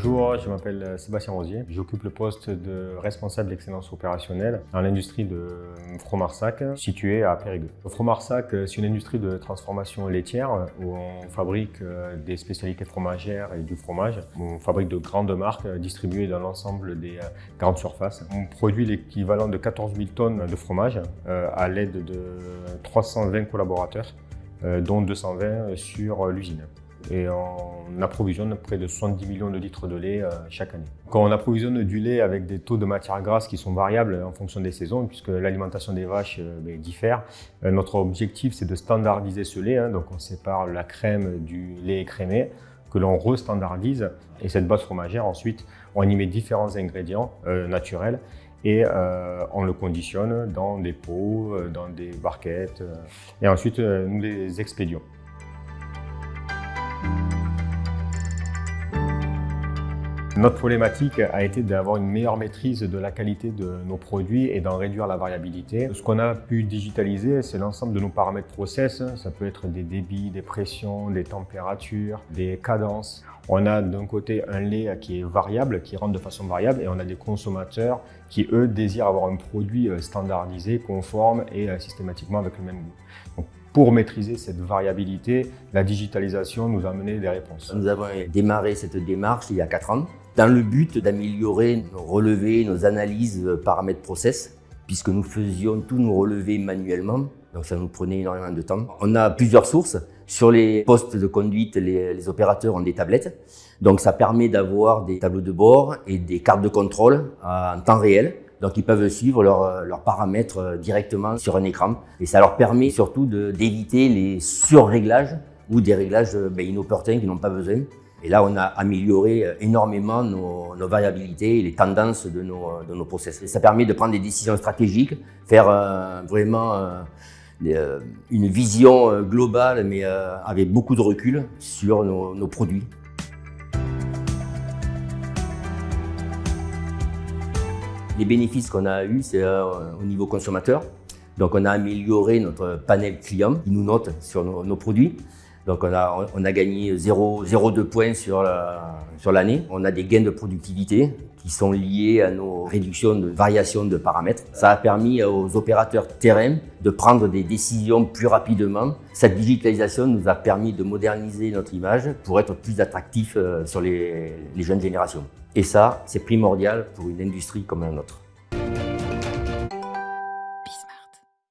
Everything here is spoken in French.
Bonjour, je m'appelle Sébastien Rosier. J'occupe le poste de responsable d'excellence opérationnelle dans l'industrie de Fromarsac, située à Périgueux. Fromarsac, c'est une industrie de transformation laitière où on fabrique des spécialités fromagères et du fromage. On fabrique de grandes marques distribuées dans l'ensemble des grandes surfaces. On produit l'équivalent de 14 000 tonnes de fromage à l'aide de 320 collaborateurs, dont 220 sur l'usine. Et on approvisionne près de 70 millions de litres de lait chaque année. Quand on approvisionne du lait avec des taux de matière grasse qui sont variables en fonction des saisons, puisque l'alimentation des vaches diffère, notre objectif c'est de standardiser ce lait. Donc on sépare la crème du lait écrémé que l'on restandardise, et cette base fromagère ensuite on y met différents ingrédients naturels et on le conditionne dans des pots, dans des barquettes et ensuite nous les expédions. Notre problématique a été d'avoir une meilleure maîtrise de la qualité de nos produits et d'en réduire la variabilité. Ce qu'on a pu digitaliser, c'est l'ensemble de nos paramètres process. Ça peut être des débits, des pressions, des températures, des cadences. On a d'un côté un lait qui est variable, qui rentre de façon variable, et on a des consommateurs qui, eux, désirent avoir un produit standardisé, conforme et systématiquement avec le même goût. Donc, pour maîtriser cette variabilité, la digitalisation nous a amené des réponses. Nous avons démarré cette démarche il y a 4 ans dans le but d'améliorer nos relevés, nos analyses paramètres process, puisque nous faisions tous nos relevés manuellement, donc ça nous prenait énormément de temps. On a plusieurs sources. Sur les postes de conduite, les opérateurs ont des tablettes, donc ça permet d'avoir des tableaux de bord et des cartes de contrôle en temps réel. Donc ils peuvent suivre leurs paramètres directement sur un écran. Et ça leur permet surtout d'éviter les surréglages ou des réglages inopportuns qui n'ont pas besoin. Et là, on a amélioré énormément nos variabilités et les tendances de nos process. Et ça permet de prendre des décisions stratégiques, faire vraiment une vision globale, mais avec beaucoup de recul sur nos produits. Les bénéfices qu'on a eus, c'est au niveau consommateur. Donc, on a amélioré notre panel client qui nous note sur nos produits. Donc, on a gagné 0,2 points sur l'année. On a des gains de productivité qui sont liés à nos réductions de variations de paramètres. Ça a permis aux opérateurs terrain de prendre des décisions plus rapidement. Cette digitalisation nous a permis de moderniser notre image pour être plus attractif sur les jeunes générations. Et ça, c'est primordial pour une industrie comme la nôtre.